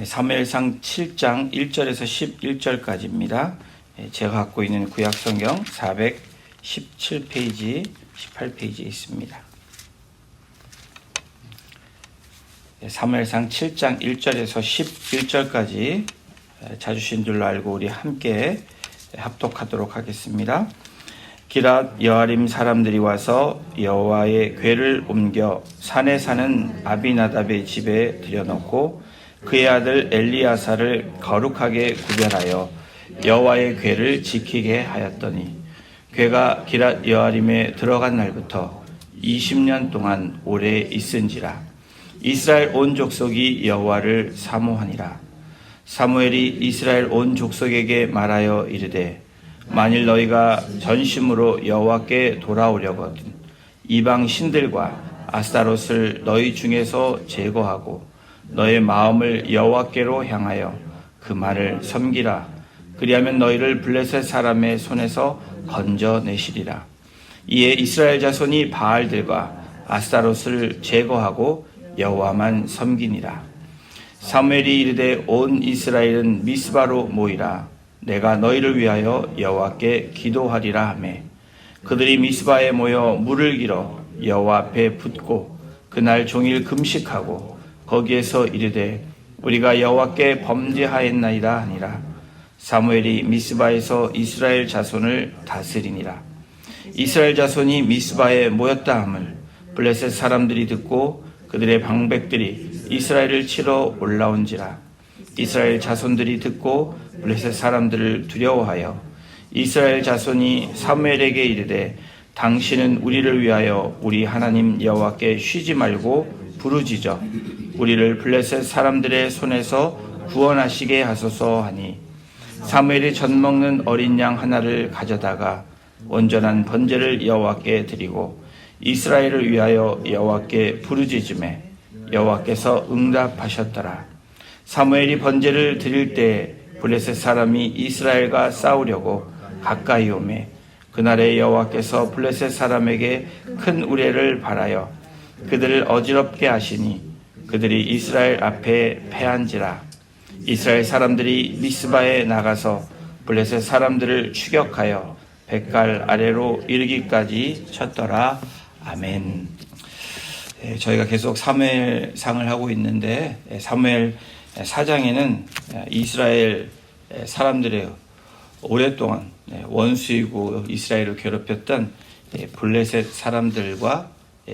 사무엘상 7장 1절에서 11절까지입니다. 제가 갖고 있는 구약성경 417페이지, 18페이지에 있습니다. 사무엘상 7장 1절에서 11절까지 찾으신 줄로 알고 우리 함께 합독하도록 하겠습니다. 기랏 여아림 사람들이 와서 여호와의 궤를 옮겨 산에 사는 아비나답의 집에 들여놓고 그의 아들 엘리야사를 거룩하게 구별하여 여호와의 궤를 지키게 하였더니 궤가 기랏 여아림에 들어간 날부터 20년 동안 오래 있은지라. 이스라엘 온 족속이 여호와를 사모하니라. 사무엘이 이스라엘 온 족속에게 말하여 이르되 만일 너희가 전심으로 여호와께 돌아오려거든 이방 신들과 아스타롯을 너희 중에서 제거하고 너의 마음을 여호와께로 향하여 그 말을 섬기라. 그리하면 너희를 블레셋 사람의 손에서 건져내시리라. 이에 이스라엘 자손이 바알들과 아스타롯을 제거하고 여호와만 섬기니라. 사무엘이 이르되 온 이스라엘은 미스바로 모이라. 내가 너희를 위하여 여호와께 기도하리라 하매 그들이 미스바에 모여 물을 길어 여호와 앞에 붓고 그날 종일 금식하고 거기에서 이르되 우리가 여호와께 범죄하였나이다 하니라. 사무엘이 미스바에서 이스라엘 자손을 다스리니라. 이스라엘 자손이 미스바에 모였다 함을 블레셋 사람들이 듣고 그들의 방백들이 이스라엘을 치러 올라온지라. 이스라엘 자손들이 듣고 블레셋 사람들을 두려워하여 이스라엘 자손이 사무엘에게 이르되 당신은 우리를 위하여 우리 하나님 여호와께 쉬지 말고 부르짖어 우리를 블레셋 사람들의 손에서 구원하시게 하소서 하니 사무엘이 젖 먹는 어린 양 하나를 가져다가 온전한 번제를 여호와께 드리고 이스라엘을 위하여 여호와께 부르짖음에 여호와께서 응답하셨더라. 사무엘이 번제를 드릴 때 블레셋 사람이 이스라엘과 싸우려고 가까이 오매 그날에 여호와께서 블레셋 사람에게 큰 우레를 발하여 그들을 어지럽게 하시니 그들이 이스라엘 앞에 패한지라. 이스라엘 사람들이 미스바에 나가서 블레셋 사람들을 추격하여 벳갈 아래로 이르기까지 쳤더라. 아멘. 저희가 계속 사무엘상을 하고 있는데 사무엘 4장에는 이스라엘 사람들의 오랫동안 원수이고 이스라엘을 괴롭혔던 블레셋 사람들과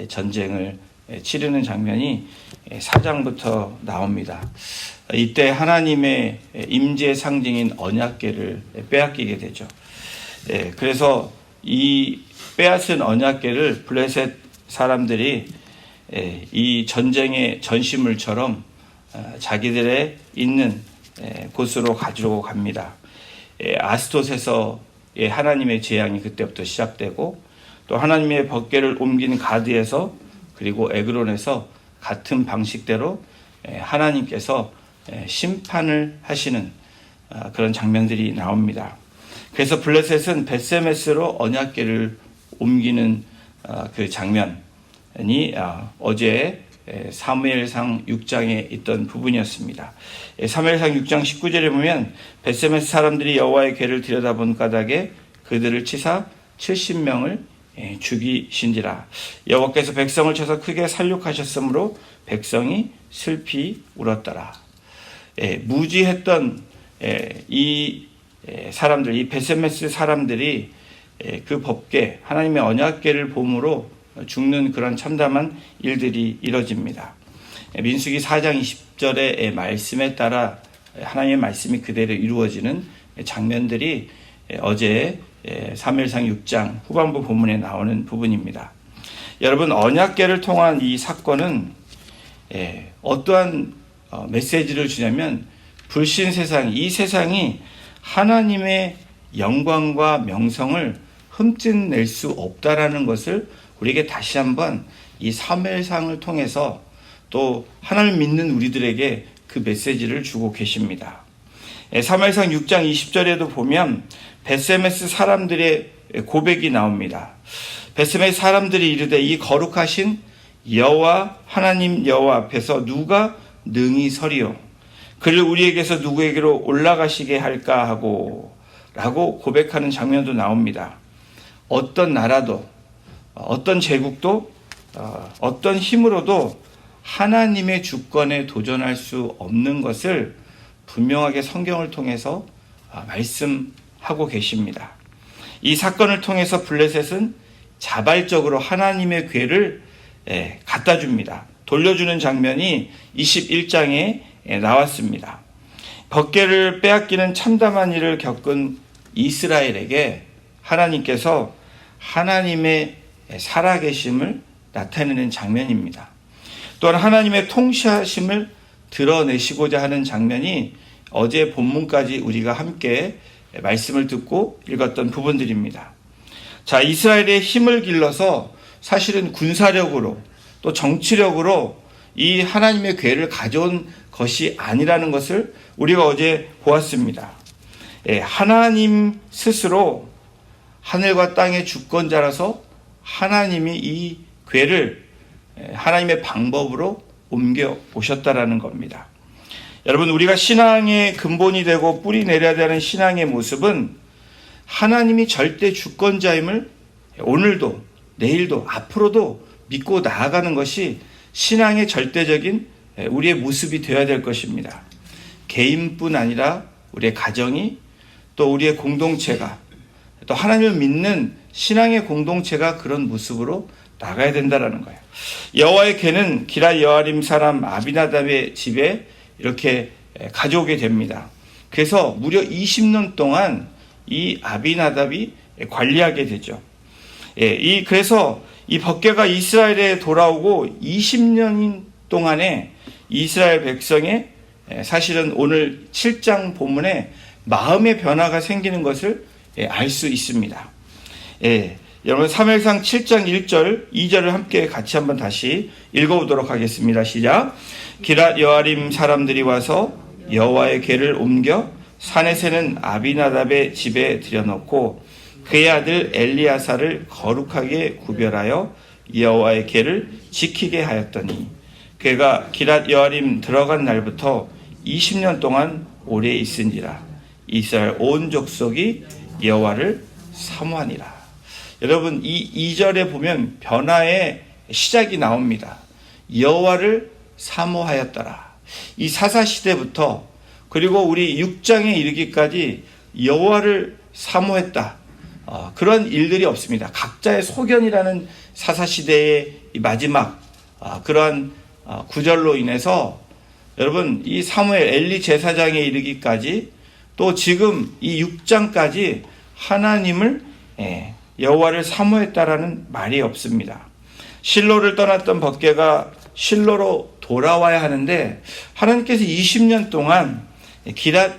전쟁을 치르는 장면이 4장부터 나옵니다. 이때 하나님의 임재의 상징인 언약궤를 빼앗기게 되죠. 그래서 이 빼앗은 언약궤를 블레셋 사람들이 이 전쟁의 전시물처럼 자기들의 있는 곳으로 가지고 갑니다. 아스토셋에서 하나님의 재앙이 그때부터 시작되고 또 하나님의 법궤를 옮긴 가드에서 그리고 에그론에서 같은 방식대로 하나님께서 심판을 하시는 그런 장면들이 나옵니다. 그래서 블레셋은 벳세메스로 언약궤를 옮기는 그 장면이 어제 사무엘상 6장에 있던 부분이었습니다. 사무엘상 6장 19절에 보면 벳세메스 사람들이 여호와의 궤를 들여다본 까닭에 그들을 치사 70명을 죽이신지라. 여호와께서 백성을 쳐서 크게 살육하셨으므로 백성이 슬피 울었더라. 무지했던 이 사람들, 이 벳세메스 사람들이 그 법궤, 하나님의 언약궤를 봄으로 죽는 그런 참담한 일들이 이뤄집니다. 민수기 4장 20절의 말씀에 따라 하나님의 말씀이 그대로 이루어지는 장면들이 어제 사무엘상 6장 후반부 본문에 나오는 부분입니다. 여러분, 언약궤를 통한 이 사건은 어떠한 메시지를 주냐면 불신 세상, 이 세상이 하나님의 영광과 명성을 흠집낼 수 없다라는 것을 우리에게 다시 한번 이 사무엘상을 통해서 또 하나님을 믿는 우리들에게 그 메시지를 주고 계십니다. 사무엘상 6장 20절에도 보면 벳세메스 사람들의 고백이 나옵니다. 벳세메스 사람들이 이르되 이 거룩하신 여호와 하나님 여호와 앞에서 누가 능히 서리요. 그를 우리에게서 누구에게로 올라가시게 할까 하고 라고 고백하는 장면도 나옵니다. 어떤 나라도 어떤 제국도 어떤 힘으로도 하나님의 주권에 도전할 수 없는 것을 분명하게 성경을 통해서 말씀하고 계십니다. 이 사건을 통해서 블레셋은 자발적으로 하나님의 궤를 갖다 줍니다. 돌려주는 장면이 21장에 나왔습니다. 법궤를 빼앗기는 참담한 일을 겪은 이스라엘에게 하나님께서 하나님의 살아계심을 나타내는 장면입니다. 또한 하나님의 통치하심을 드러내시고자 하는 장면이 어제 본문까지 우리가 함께 말씀을 듣고 읽었던 부분들입니다. 자, 이스라엘의 힘을 길러서 사실은 군사력으로 또 정치력으로 이 하나님의 궤를 가져온 것이 아니라는 것을 우리가 어제 보았습니다. 하나님 스스로 하늘과 땅의 주권자라서 하나님이 이 궤를 하나님의 방법으로 옮겨 오셨다라는 겁니다. 여러분, 우리가 신앙의 근본이 되고 뿌리 내려야 되는 신앙의 모습은 하나님이 절대 주권자임을 오늘도 내일도 앞으로도 믿고 나아가는 것이 신앙의 절대적인 우리의 모습이 되어야 될 것입니다. 개인뿐 아니라 우리의 가정이 또 우리의 공동체가 또 하나님을 믿는 신앙의 공동체가 그런 모습으로 나가야 된다라는 거예요. 여호와의 궤는 기럇 여아림 사람 아비나답의 집에 이렇게 가져오게 됩니다. 그래서 무려 20년 동안 이 아비나답이 관리하게 되죠. 그래서 이 법궤가 이스라엘에 돌아오고 20년 동안에 이스라엘 백성의 사실은 오늘 7장 본문에 마음의 변화가 생기는 것을 알 수 있습니다. 여러분, 사무엘상 7장 1절, 2절을 함께 같이 한번 다시 읽어보도록 하겠습니다. 시작. 기럇 여아림 사람들이 와서 여호와의 궤를 옮겨 산에 새는 아비나답의 집에 들여놓고 그의 아들 엘리야사를 거룩하게 구별하여 여호와의 궤를 지키게 하였더니 그가 기럇 여아림 들어간 날부터 20년 동안 오래 있으니라. 이스라엘 온 족속이 여호와를 사모하니라. 여러분, 이 2절에 보면 변화의 시작이 나옵니다. 여호와를 사모하였더라. 이 사사시대부터 그리고 우리 6장에 이르기까지 여호와를 사모했다. 그런 일들이 없습니다. 각자의 소견이라는 사사시대의 마지막 그러한 구절로 인해서 여러분, 이 사무엘 엘리 제사장에 이르기까지 또 지금 이 6장까지 하나님을 여호와를 사모했다라는 말이 없습니다. 실로를 떠났던 법궤가 실로로 돌아와야 하는데 하나님께서 20년 동안 기럇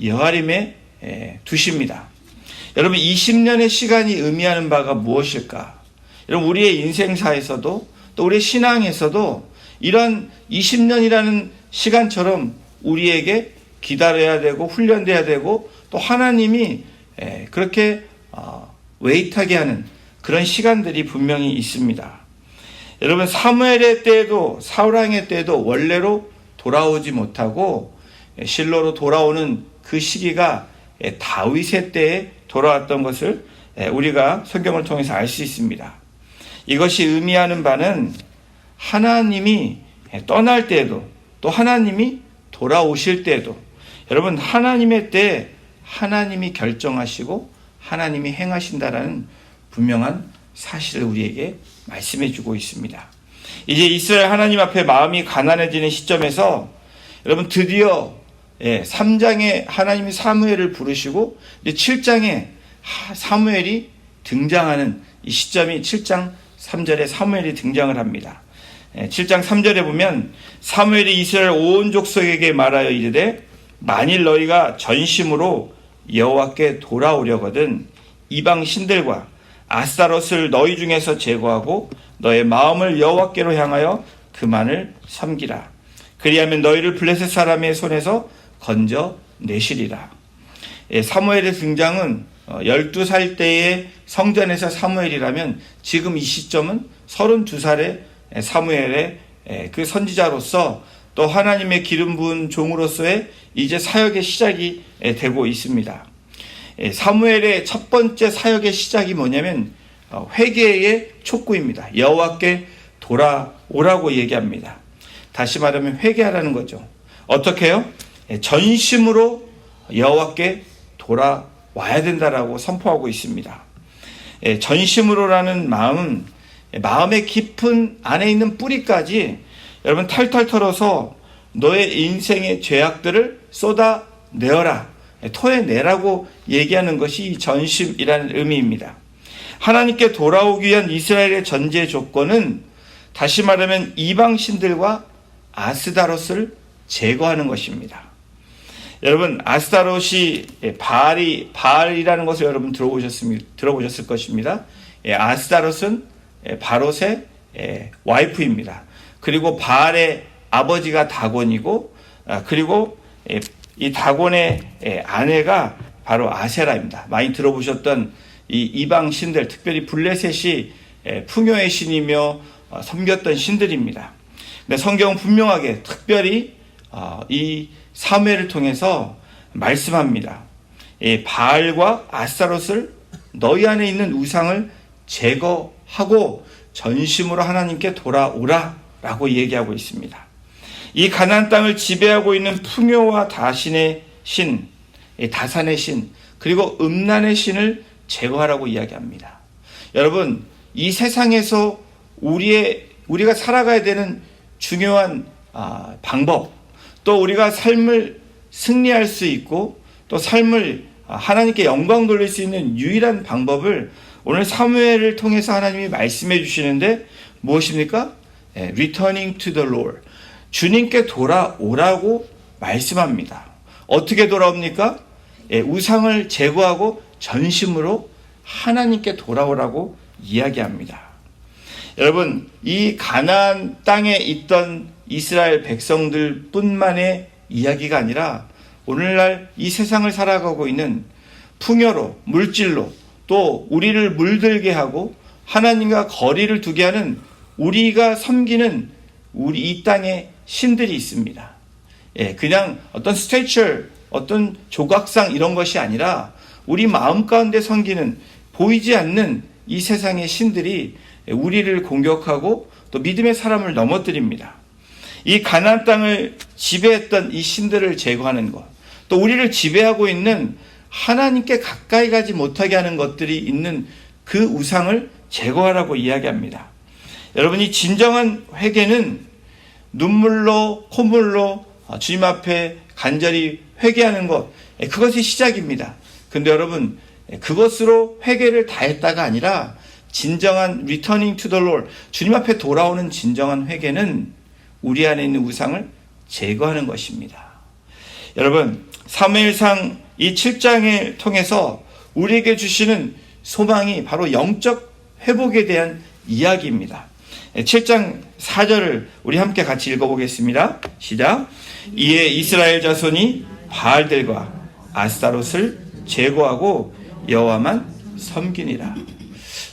여아림에 두십니다. 여러분, 20년의 시간이 의미하는 바가 무엇일까? 여러분, 우리의 인생사에서도 또 우리의 신앙에서도 이런 20년이라는 시간처럼 우리에게 기다려야 되고 훈련돼야 되고 또 하나님이 그렇게 웨이트하게 하는 그런 시간들이 분명히 있습니다. 여러분, 사무엘의 때에도 사울왕의 때에도 원래로 돌아오지 못하고 실로로 돌아오는 그 시기가 다윗의 때에 돌아왔던 것을 우리가 성경을 통해서 알 수 있습니다. 이것이 의미하는 바는 하나님이 떠날 때에도 또 하나님이 돌아오실 때에도 여러분, 하나님의 때에 하나님이 결정하시고 하나님이 행하신다라는 분명한 사실을 우리에게 말씀해 주고 있습니다. 이제 이스라엘 하나님 앞에 마음이 가난해지는 시점에서 여러분, 드디어 3장에 하나님이 사무엘을 부르시고 이제 7장에 사무엘이 등장하는 이 시점이 7장 3절에 사무엘이 등장을 합니다. 7장 3절에 보면 사무엘이 이스라엘 온 족속에게 말하여 이르되 만일 너희가 전심으로 여호와께 돌아오려거든 이방 신들과 아스타롯을 너희 중에서 제거하고 너의 마음을 여호와께로 향하여 그만을 섬기라. 그리하면 너희를 블레셋 사람의 손에서 건져 내시리라. 사무엘의 등장은 12살 때의 성전에서 사무엘이라면 지금 이 시점은 32살의 사무엘의 그 선지자로서 또 하나님의 기름 부은 종으로서의 이제 사역의 시작이 되고 있습니다. 사무엘의 첫 번째 사역의 시작이 뭐냐면 회개의 촉구입니다. 여호와께 돌아오라고 얘기합니다. 다시 말하면 회개하라는 거죠. 어떻게 해요? 전심으로 여호와께 돌아와야 된다라고 선포하고 있습니다. 전심으로라는 마음은 마음의 깊은 안에 있는 뿌리까지 여러분 탈탈 털어서 너의 인생의 죄악들을 쏟아내어라, 토해내라고 얘기하는 것이 이 전심이라는 의미입니다. 하나님께 돌아오기 위한 이스라엘의 전제 조건은 다시 말하면 이방신들과 아스다롯을 제거하는 것입니다. 여러분, 아스타롯이 바알이라는 것을 여러분 들어보셨을 것입니다. 아스타롯은 바롯의 와이프입니다. 그리고 바알의 아버지가 다곤이고, 그리고 이 다곤의 아내가 바로 아세라입니다. 많이 들어보셨던 이 이방 신들, 특별히 블레셋이 풍요의 신이며 섬겼던 신들입니다. 근데 성경은 분명하게 특별히 이 사무엘을 통해서 말씀합니다. 바알과 아스타롯을 너희 안에 있는 우상을 제거하고 전심으로 하나님께 돌아오라 라고 얘기하고 있습니다. 이 가나안 땅을 지배하고 있는 풍요와 다신의 신, 다산의 신, 그리고 음란의 신을 제거하라고 이야기합니다. 여러분, 이 세상에서 우리가 살아가야 되는 중요한 방법, 또 우리가 삶을 승리할 수 있고 또 삶을 하나님께 영광 돌릴 수 있는 유일한 방법을 오늘 사무엘을 통해서 하나님이 말씀해 주시는데 무엇입니까? Returning to the Lord. 주님께 돌아오라고 말씀합니다. 어떻게 돌아옵니까? 우상을 제거하고 전심으로 하나님께 돌아오라고 이야기합니다. 여러분, 이 가나안 땅에 있던 이스라엘 백성들 뿐만의 이야기가 아니라 오늘날 이 세상을 살아가고 있는 풍요로, 물질로, 또 우리를 물들게 하고 하나님과 거리를 두게 하는 우리가 섬기는 우리 이 땅에 신들이 있습니다. 그냥 어떤 스테이처, 어떤 조각상 이런 것이 아니라 우리 마음 가운데 섬기는 보이지 않는 이 세상의 신들이 우리를 공격하고 또 믿음의 사람을 넘어뜨립니다. 이 가나안 땅을 지배했던 이 신들을 제거하는 것, 또 우리를 지배하고 있는 하나님께 가까이 가지 못하게 하는 것들이 있는 그 우상을 제거하라고 이야기합니다. 여러분, 이 진정한 회개는 눈물로, 콧물로 주님 앞에 간절히 회개하는 것, 그것이 시작입니다. 근데 여러분, 그것으로 회개를 다 했다가 아니라 진정한 returning to the Lord, 주님 앞에 돌아오는 진정한 회개는 우리 안에 있는 우상을 제거하는 것입니다. 여러분, 사무엘상 이 7장을 통해서 우리에게 주시는 소망이 바로 영적 회복에 대한 이야기입니다. 7장 4절을 우리 함께 같이 읽어보겠습니다. 시작. 이에 이스라엘 자손이 바알들과 아스타롯을 제거하고 여호와만 섬기니라.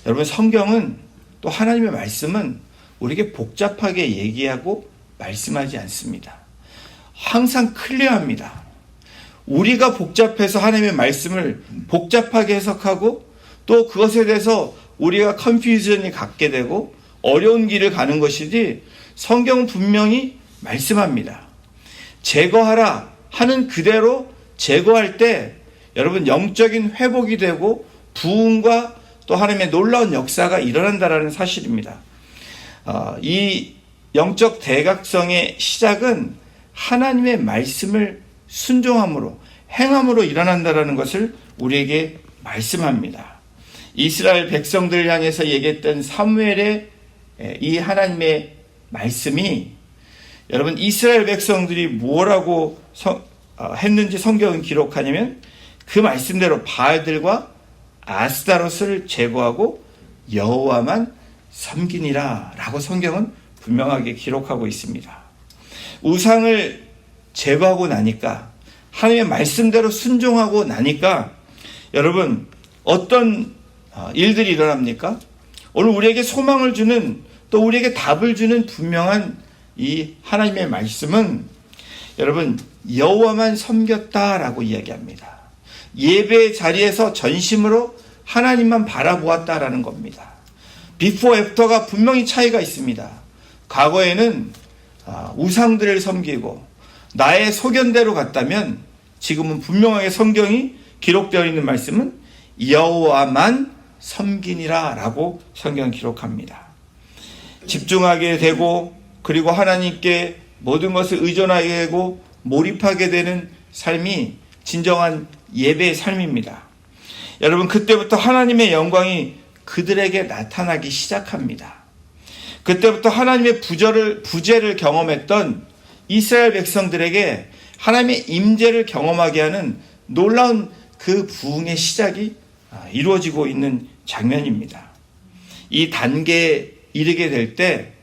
여러분, 성경은 또 하나님의 말씀은 우리에게 복잡하게 얘기하고 말씀하지 않습니다. 항상 클리어합니다. 우리가 복잡해서 하나님의 말씀을 복잡하게 해석하고 또 그것에 대해서 우리가 컨퓨전이 갖게 되고 어려운 길을 가는 것이지 성경은 분명히 말씀합니다. 제거하라 하는 그대로 제거할 때 여러분 영적인 회복이 되고 부흥과 또 하나님의 놀라운 역사가 일어난다라는 사실입니다. 이 영적 대각성의 시작은 하나님의 말씀을 순종함으로 행함으로 일어난다라는 것을 우리에게 말씀합니다. 이스라엘 백성들 향해서 얘기했던 사무엘의 이 하나님의 말씀이 여러분 이스라엘 백성들이 뭐라고 했는지 성경은 기록하냐면 그 말씀대로 바알들과 아스타롯을 제거하고 여호와만 섬기니라 라고 성경은 분명하게 기록하고 있습니다. 우상을 제거하고 나니까 하나님의 말씀대로 순종하고 나니까 여러분 어떤 일들이 일어납니까? 오늘 우리에게 소망을 주는 또 우리에게 답을 주는 분명한 이 하나님의 말씀은 여러분 여호와만 섬겼다라고 이야기합니다. 예배 자리에서 전심으로 하나님만 바라보았다라는 겁니다. 비포 애프터가 분명히 차이가 있습니다. 과거에는 우상들을 섬기고 나의 소견대로 갔다면 지금은 분명하게 성경이 기록되어 있는 말씀은 여호와만 섬기니라 라고 성경은 기록합니다. 집중하게 되고 그리고 하나님께 모든 것을 의존하게 되고 몰입하게 되는 삶이 진정한 예배의 삶입니다. 여러분 그때부터 하나님의 영광이 그들에게 나타나기 시작합니다. 그때부터 하나님의 부재를 경험했던 이스라엘 백성들에게 하나님의 임재를 경험하게 하는 놀라운 그 부흥의 시작이 이루어지고 있는 장면입니다. 이 단계에 이르게 될 때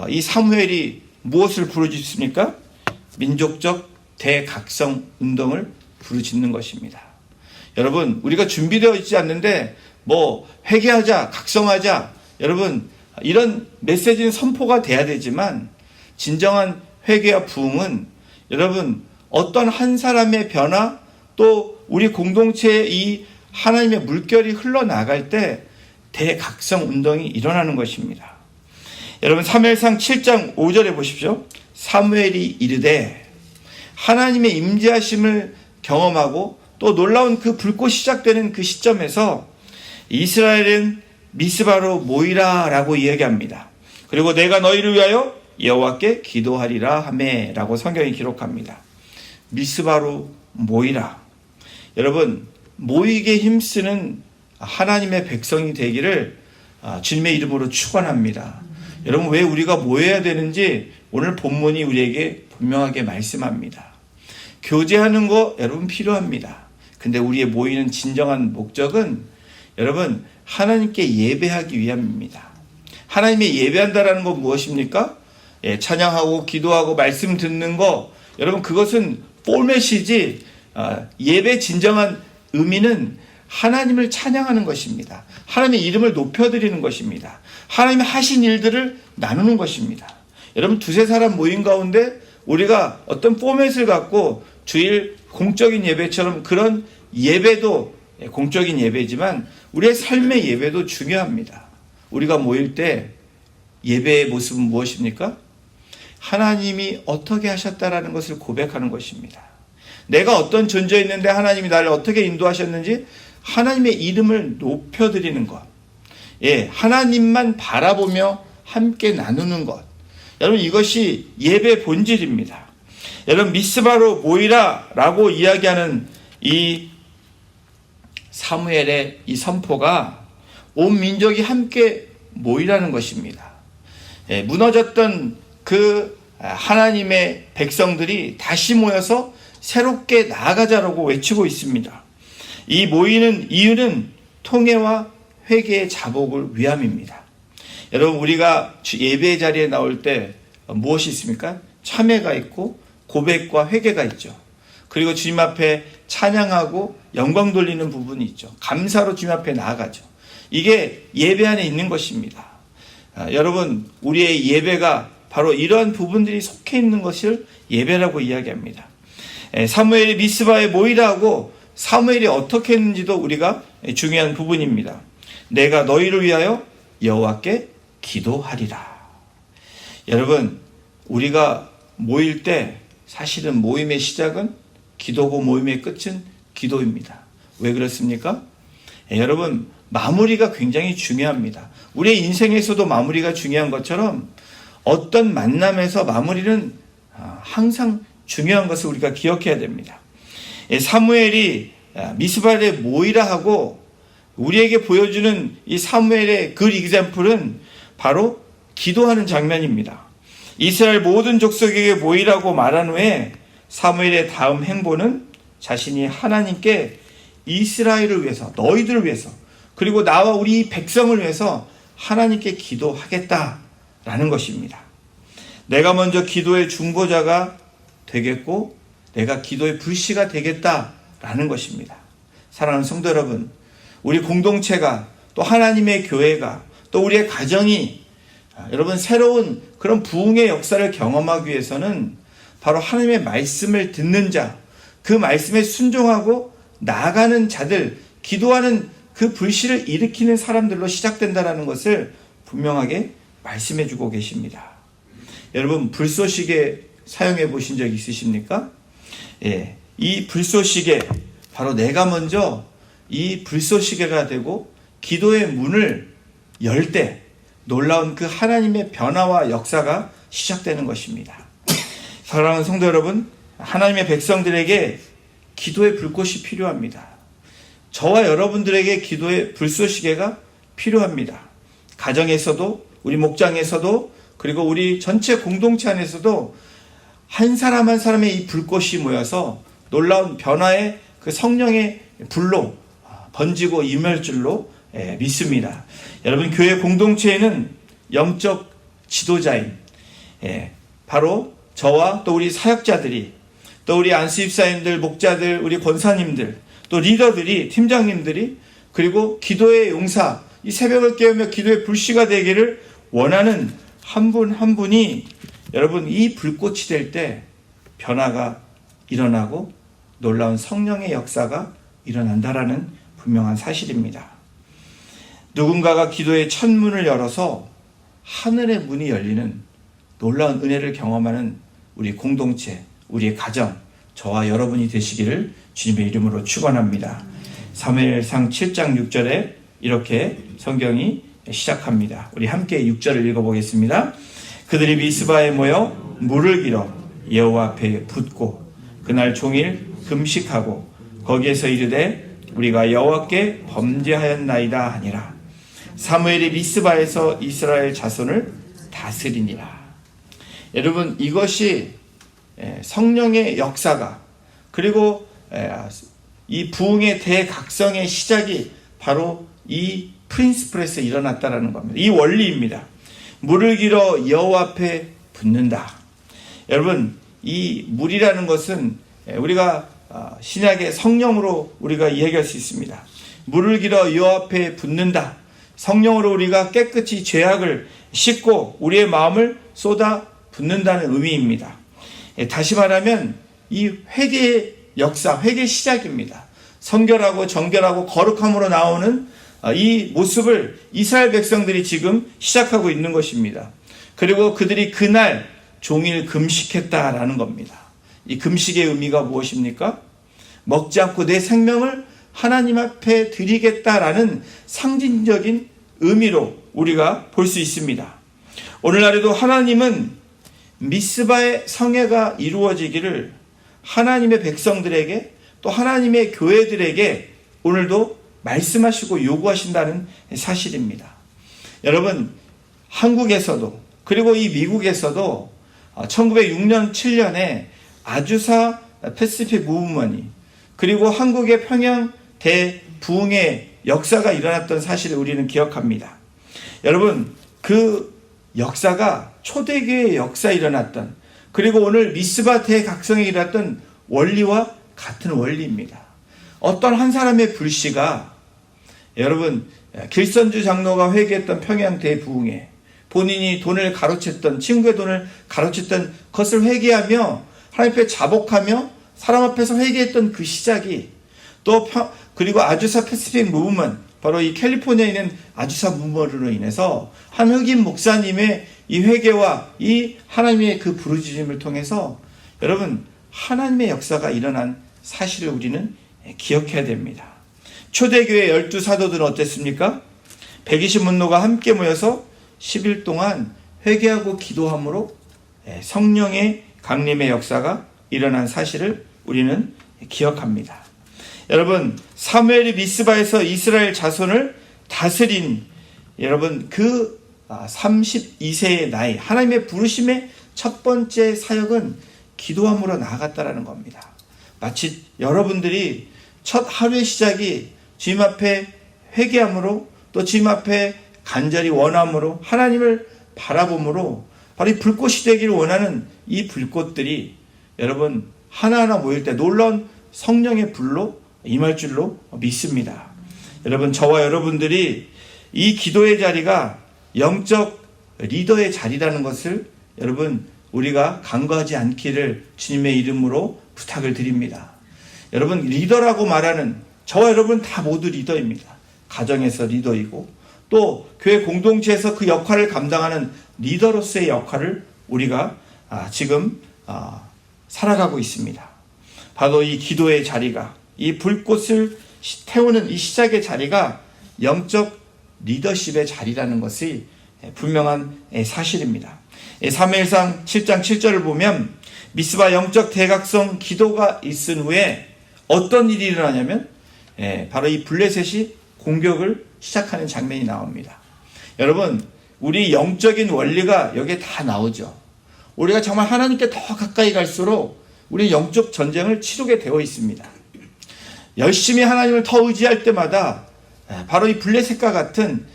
이 사무엘이 무엇을 부르짖습니까? 민족적 대각성 운동을 부르짖는 것입니다. 여러분 우리가 준비되어 있지 않는데 회개하자, 각성하자, 여러분 이런 메시지는 선포가 돼야 되지만 진정한 회개와 부흥은 여러분 어떤 한 사람의 변화 또 우리 공동체의 이 하나님의 물결이 흘러나갈 때 대각성 운동이 일어나는 것입니다. 여러분 사무엘상 7장 5절에 보십시오. 사무엘이 이르되 하나님의 임재하심을 경험하고 또 놀라운 그 불꽃이 시작되는 그 시점에서 이스라엘은 미스바로 모이라 라고 이야기합니다. 그리고 내가 너희를 위하여 여호와께 기도하리라 하매 라고 성경이 기록합니다. 미스바로 모이라. 여러분 모이게 힘쓰는 하나님의 백성이 되기를 주님의 이름으로 축원합니다. 여러분 왜 우리가 모여야 되는지 오늘 본문이 우리에게 분명하게 말씀합니다. 교제하는 거 여러분 필요합니다. 근데 우리의 모이는 진정한 목적은 여러분 하나님께 예배하기 위함입니다. 하나님의 예배한다라는 건 무엇입니까? 찬양하고 기도하고 말씀 듣는 거 여러분 그것은 포맷이지 예배 진정한 의미는 하나님을 찬양하는 것입니다. 하나님의 이름을 높여드리는 것입니다. 하나님의 하신 일들을 나누는 것입니다. 여러분 두세 사람 모인 가운데 우리가 어떤 포맷을 갖고 주일 공적인 예배처럼 그런 예배도 공적인 예배지만 우리의 삶의 예배도 중요합니다. 우리가 모일 때 예배의 모습은 무엇입니까? 하나님이 어떻게 하셨다라는 것을 고백하는 것입니다. 내가 어떤 존재였는데 하나님이 나를 어떻게 인도하셨는지 하나님의 이름을 높여드리는 것. 하나님만 바라보며 함께 나누는 것. 여러분 이것이 예배 본질입니다. 여러분 미스바로 모이라 라고 이야기하는 이 사무엘의 이 선포가 온 민족이 함께 모이라는 것입니다. 무너졌던 그 하나님의 백성들이 다시 모여서 새롭게 나아가자라고 외치고 있습니다. 이 모이는 이유는 통회와 회개의 자복을 위함입니다. 여러분 우리가 예배 자리에 나올 때 무엇이 있습니까? 참회가 있고 고백과 회개가 있죠. 그리고 주님 앞에 찬양하고 영광 돌리는 부분이 있죠. 감사로 주님 앞에 나아가죠. 이게 예배 안에 있는 것입니다. 여러분 우리의 예배가 바로 이러한 부분들이 속해 있는 것을 예배라고 이야기합니다. 사무엘이 미스바에 모이라 하고 사무엘이 어떻게 했는지도 우리가 중요한 부분입니다. 내가 너희를 위하여 여호와께 기도하리라. 여러분 우리가 모일 때 사실은 모임의 시작은 기도고 모임의 끝은 기도입니다. 왜 그렇습니까? 여러분 마무리가 굉장히 중요합니다. 우리의 인생에서도 마무리가 중요한 것처럼 어떤 만남에서 마무리는 항상 중요한 것을 우리가 기억해야 됩니다. 사무엘이 미스바에 모이라 하고 우리에게 보여주는 이 사무엘의 그 example은 바로 기도하는 장면입니다. 이스라엘 모든 족속에게 모이라고 말한 후에 사무엘의 다음 행보는 자신이 하나님께 이스라엘을 위해서 너희들을 위해서 그리고 나와 우리 백성을 위해서 하나님께 기도하겠다라는 것입니다. 내가 먼저 기도의 중보자가 되겠고 내가 기도의 불씨가 되겠다라는 것입니다. 사랑하는 성도 여러분, 우리 공동체가 또 하나님의 교회가 또 우리의 가정이 여러분, 새로운 그런 부흥의 역사를 경험하기 위해서는 바로 하나님의 말씀을 듣는 자, 그 말씀에 순종하고 나아가는 자들, 기도하는 그 불씨를 일으키는 사람들로 시작된다는 것을 분명하게 말씀해 주고 계십니다. 여러분, 불쏘시개 사용해 보신 적 있으십니까? 예, 이 불쏘시개, 바로 내가 먼저 이 불쏘시개가 되고 기도의 문을 열 때 놀라운 그 하나님의 변화와 역사가 시작되는 것입니다. 사랑하는 성도 여러분, 하나님의 백성들에게 기도의 불꽃이 필요합니다. 저와 여러분들에게 기도의 불쏘시개가 필요합니다. 가정에서도, 우리 목장에서도, 그리고 우리 전체 공동체 안에서도 한 사람 한 사람의 이 불꽃이 모여서 놀라운 변화의 그 성령의 불로 번지고 임할 줄로 믿습니다. 여러분, 교회 공동체에는 영적 지도자인 바로 저와 또 우리 사역자들이, 또 우리 안수집사님들, 목자들, 우리 권사님들, 또 리더들이, 팀장님들이, 그리고 기도의 용사, 이 새벽을 깨우며 기도의 불씨가 되기를 원하는 한 분 한 분이, 여러분, 이 불꽃이 될 때 변화가 일어나고 놀라운 성령의 역사가 일어난다라는 분명한 사실입니다. 누군가가 기도의 첫문을 열어서 하늘의 문이 열리는 놀라운 은혜를 경험하는 우리 공동체, 우리의 가정, 저와 여러분이 되시기를 주님의 이름으로 축원합니다. 사무엘상 7장 6절에 이렇게 성경이 시작합니다. 우리 함께 6절을 읽어보겠습니다. 그들이 미스바에 모여 물을 길어 여호와 앞에 붓고 그날 종일 금식하고 거기에서 이르되 우리가 여호와께 범죄하였나이다 하니라. 사무엘이 미스바에서 이스라엘 자손을 다스리니라. 여러분, 이것이 성령의 역사가, 그리고 이 부흥의 대각성의 시작이 바로 이 프린스플에서 일어났다라는 겁니다. 이 원리입니다. 물을 길어 여호와 앞에 붓는다. 여러분, 이 물이라는 것은 우리가 신약의 성령으로 우리가 이야기할 수 있습니다. 물을 길어 여호와 앞에 붓는다. 성령으로 우리가 깨끗이 죄악을 씻고 우리의 마음을 쏟아 붓는다는 의미입니다. 다시 말하면 이 회개의 역사, 회개의 시작입니다. 성결하고 정결하고 거룩함으로 나오는 이 모습을 이스라엘 백성들이 지금 시작하고 있는 것입니다. 그리고 그들이 그날 종일 금식했다라는 겁니다. 이 금식의 의미가 무엇입니까? 먹지 않고 내 생명을 하나님 앞에 드리겠다라는 상징적인 의미로 우리가 볼 수 있습니다. 오늘날에도 하나님은 미스바의 성회가 이루어지기를 하나님의 백성들에게, 또 하나님의 교회들에게 오늘도 말씀하시고 요구하신다는 사실입니다. 여러분, 한국에서도, 그리고 이 미국에서도 1906년 7년에 아주사 패시픽 무브먼이, 그리고 한국의 평양 대부흥의 역사가 일어났던 사실을 우리는 기억합니다. 여러분, 그 역사가 초대교회의 역사에 일어났던, 그리고 오늘 미스바 대각성에 일어났던 원리와 같은 원리입니다. 어떤 한 사람의 불씨가, 여러분, 길선주 장로가 회개했던 평양 대부흥회, 본인이 돈을 가로챘던, 친구의 돈을 가로챘던 것을 회개하며 하나님 앞에 자복하며 사람 앞에서 회개했던 그 시작이, 또 그리고 아주사 패시픽 무브먼트, 바로 이 캘리포니아에 있는 아주사 무브먼트로 인해서 한 흑인 목사님의 이 회개와 이 하나님의 그 부르짖음을 통해서 여러분, 하나님의 역사가 일어난 사실을 우리는 기억해야 됩니다. 초대교회 12사도들은 어땠습니까? 120문노가 함께 모여서 10일 동안 회개하고 기도함으로 성령의 강림의 역사가 일어난 사실을 우리는 기억합니다. 여러분, 사무엘이 미스바에서 이스라엘 자손을 다스린, 여러분, 그 32세의 나이, 하나님의 부르심의 첫 번째 사역은 기도함으로 나아갔다라는 겁니다. 마치 여러분들이 첫 하루의 시작이 주님 앞에 회개함으로, 또 주님 앞에 간절히 원함으로, 하나님을 바라봄으로 바로 이 불꽃이 되기를 원하는 이 불꽃들이 여러분 하나하나 모일 때 놀라운 성령의 불로 임할 줄로 믿습니다. 여러분, 저와 여러분들이 이 기도의 자리가 영적 리더의 자리라는 것을 여러분 우리가 간과하지 않기를 주님의 이름으로 부탁을 드립니다. 여러분 리더라고 말하는 저와 여러분 다 모두 리더입니다. 가정에서 리더이고 또 교회 공동체에서 그 역할을 감당하는 리더로서의 역할을 우리가 지금 살아가고 있습니다. 바로 이 기도의 자리가, 이 불꽃을 태우는 이 시작의 자리가 영적 리더십의 자리라는 것이 분명한 사실입니다. 사무엘상 7장 7절을 보면 미스바 영적 대각성 기도가 있은 후에 어떤 일이 일어나냐면 바로 이 블레셋이 공격을 시작하는 장면이 나옵니다. 여러분 우리 영적인 원리가 여기에 다 나오죠. 우리가 정말 하나님께 더 가까이 갈수록 우리 영적 전쟁을 치르게 되어 있습니다. 열심히 하나님을 더 의지할 때마다 바로 이 블레셋과 같은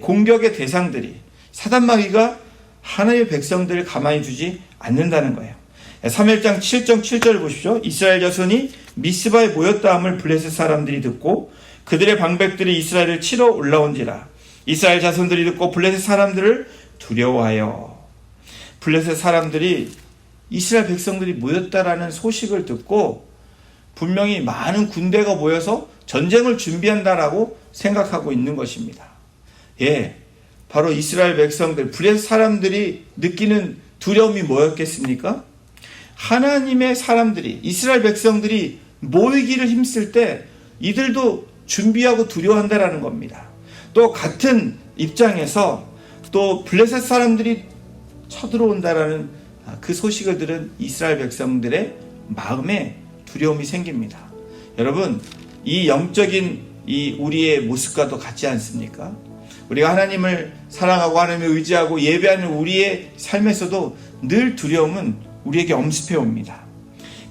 공격의 대상들이 사단마귀가 하나님의 백성들을 가만히 두지 않는다는 거예요. 사무엘상 7장 7절을 보십시오. 이스라엘 자손이 미스바에 모였다함을 블레셋 사람들이 듣고 그들의 방백들이 이스라엘을 치러 올라온지라. 이스라엘 자손들이 듣고 블레셋 사람들을 두려워하여. 블레셋 사람들이 이스라엘 백성들이 모였다라는 소식을 듣고 분명히 많은 군대가 모여서 전쟁을 준비한다라고 생각하고 있는 것입니다. 바로 이스라엘 백성들, 블레셋 사람들이 느끼는 두려움이 뭐였겠습니까? 하나님의 사람들이, 이스라엘 백성들이 모이기를 힘쓸 때 이들도 준비하고 두려워한다라는 겁니다. 또 같은 입장에서 또 블레셋 사람들이 쳐들어온다라는 그 소식을 들은 이스라엘 백성들의 마음에 두려움이 생깁니다. 여러분, 이 영적인 이 우리의 모습과도 같지 않습니까? 우리가 하나님을 사랑하고 하나님을 의지하고 예배하는 우리의 삶에서도 늘 두려움은 우리에게 엄습해 옵니다.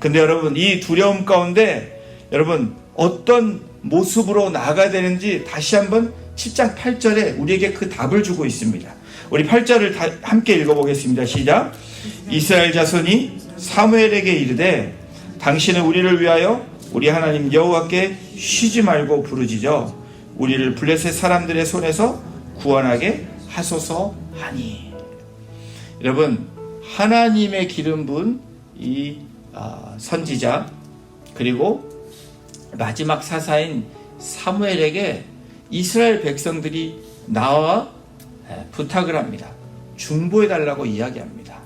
근데 여러분, 이 두려움 가운데 여러분 어떤 모습으로 나아가야 되는지 다시 한번 7장 8절에 우리에게 그 답을 주고 있습니다. 우리 8절을 함께 읽어보겠습니다. 시작. 이스라엘 자손이 사무엘에게 이르되 당신은 우리를 위하여 우리 하나님 여호와께 쉬지 말고 부르짖어 우리를 블레셋 사람들의 손에서 구원하게 하소서 하니. 여러분, 하나님의 기름 부은 이 선지자 그리고 마지막 사사인 사무엘에게 이스라엘 백성들이 나와 부탁을 합니다. 중보해달라고 이야기합니다.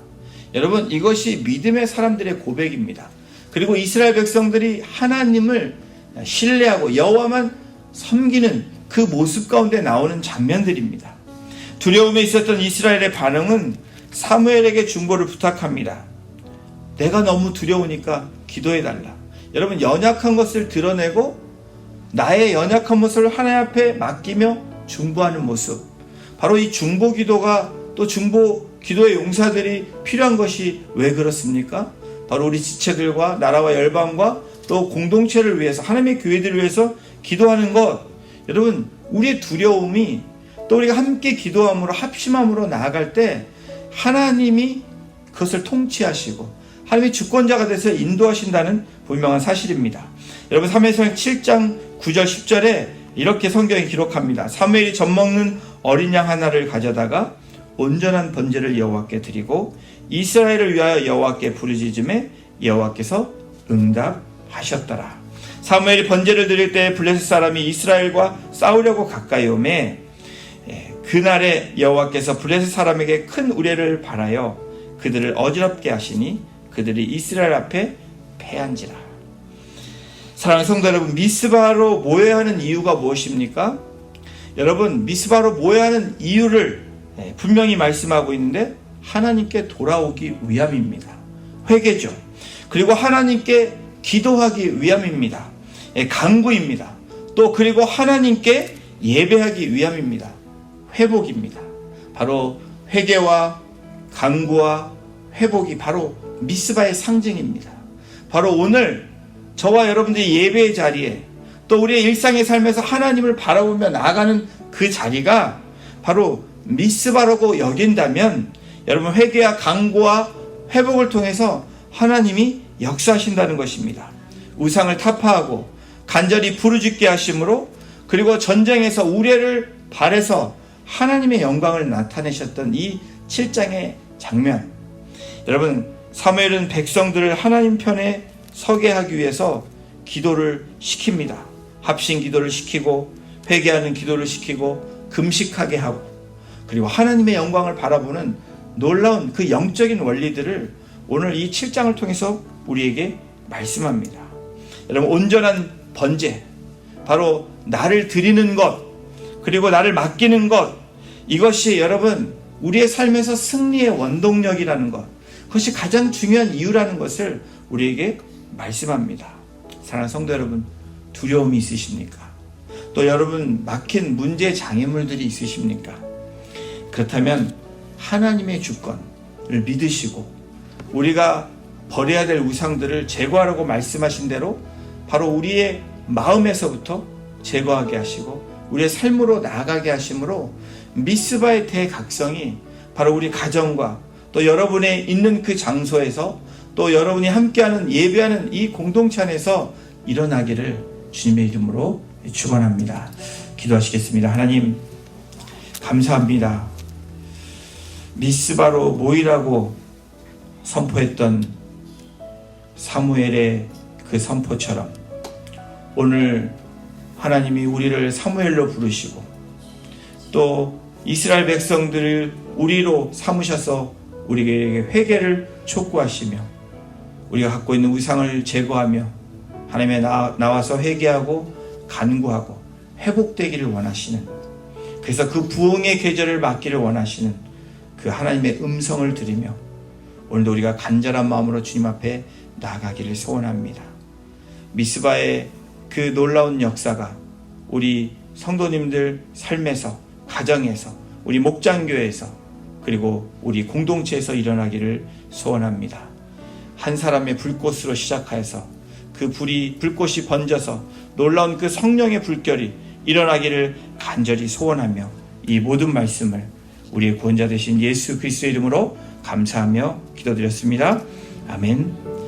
여러분, 이것이 믿음의 사람들의 고백입니다. 그리고 이스라엘 백성들이 하나님을 신뢰하고 여호와만 섬기는 그 모습 가운데 나오는 장면들입니다. 두려움에 있었던 이스라엘의 반응은 사무엘에게 중보를 부탁합니다. 내가 너무 두려우니까 기도해달라. 여러분, 연약한 것을 드러내고 나의 연약한 모습을 하나님 앞에 맡기며 중보하는 모습, 바로 이 중보 기도가 또 중보 기도의 용사들이 필요한 것이 왜 그렇습니까? 바로 우리 지체들과 나라와 열방과 또 공동체를 위해서, 하나님의 교회들을 위해서 기도하는 것. 여러분, 우리의 두려움이 또 우리가 함께 기도함으로 합심함으로 나아갈 때 하나님이 그것을 통치하시고 하나님이 주권자가 돼서 인도하신다는 분명한 사실입니다. 여러분, 사무엘상 7장 9절 10절에 이렇게 성경이 기록합니다. 사무엘이 젖먹는 어린 양 하나를 가져다가 온전한 번제를 여호와께 드리고 이스라엘을 위하여 여호와께 부르짖음에 여호와께서 응답하셨더라. 사무엘이 번제를 드릴 때 블레셋 사람이 이스라엘과 싸우려고 가까이 오매 그날에 여호와께서 블레셋 사람에게 큰 우레를 발하여 그들을 어지럽게 하시니 그들이 이스라엘 앞에 패한지라. 사랑하는 성도 여러분, 미스바로 모여야 하는 이유가 무엇입니까? 여러분, 미스바로 모여야 하는 이유를 분명히 말씀하고 있는데 하나님께 돌아오기 위함입니다. 회개죠. 그리고 하나님께 기도하기 위함입니다. 간구입니다. 또 그리고 하나님께 예배하기 위함입니다. 회복입니다. 바로 회개와 간구와 회복이 바로 미스바의 상징입니다. 바로 오늘 저와 여러분들이 예배의 자리에 또 우리의 일상의 삶에서 하나님을 바라보며 나아가는 그 자리가 바로 미스바라고 여긴다면 여러분, 회개와 간구와 회복을 통해서 하나님이 역사하신다는 것입니다. 우상을 타파하고 간절히 부르짖게 하심으로 그리고 전쟁에서 우레를 발해서 하나님의 영광을 나타내셨던 이 7장의 장면, 여러분, 사무엘은 백성들을 하나님 편에 서게 하기 위해서 기도를 시킵니다. 합심 기도를 시키고 회개하는 기도를 시키고 금식하게 하고, 그리고 하나님의 영광을 바라보는 놀라운 그 영적인 원리들을 오늘 이 7장을 통해서 우리에게 말씀합니다. 여러분, 온전한 번제, 바로 나를 드리는 것, 그리고 나를 맡기는 것, 이것이 여러분 우리의 삶에서 승리의 원동력이라는 것, 그것이 가장 중요한 이유라는 것을 우리에게 말씀합니다. 사랑하는 성도 여러분, 두려움이 있으십니까? 또 여러분 막힌 문제 장애물들이 있으십니까? 그렇다면 하나님의 주권을 믿으시고 우리가 버려야 될 우상들을 제거하라고 말씀하신 대로 바로 우리의 마음에서부터 제거하게 하시고 우리의 삶으로 나아가게 하심으로 미스바의 대각성이 바로 우리 가정과 또 여러분의 있는 그 장소에서 또 여러분이 함께하는 예배하는 이 공동체 안에서 일어나기를 주님의 이름으로 축원합니다. 기도하시겠습니다. 하나님, 감사합니다. 미스바로 모이라고 선포했던 사무엘의 그 선포처럼 오늘 하나님이 우리를 사무엘로 부르시고 또 이스라엘 백성들을 우리로 삼으셔서 우리에게 회개를 촉구하시며 우리가 갖고 있는 우상을 제거하며 하나님에 나와서 회개하고 간구하고 회복되기를 원하시는, 그래서 그 부흥의 계절을 맞기를 원하시는 그 하나님의 음성을 들으며 오늘도 우리가 간절한 마음으로 주님 앞에 나아가기를 소원합니다. 미스바의 그 놀라운 역사가 우리 성도님들 삶에서, 가정에서, 우리 목장교회에서, 그리고 우리 공동체에서 일어나기를 소원합니다. 한 사람의 불꽃으로 시작하여서 그 불꽃이 번져서 놀라운 그 성령의 불결이 일어나기를 간절히 소원하며 이 모든 말씀을 우리의 구원자 되신 예수 그리스도의 이름으로 감사하며 기도드렸습니다. 아멘.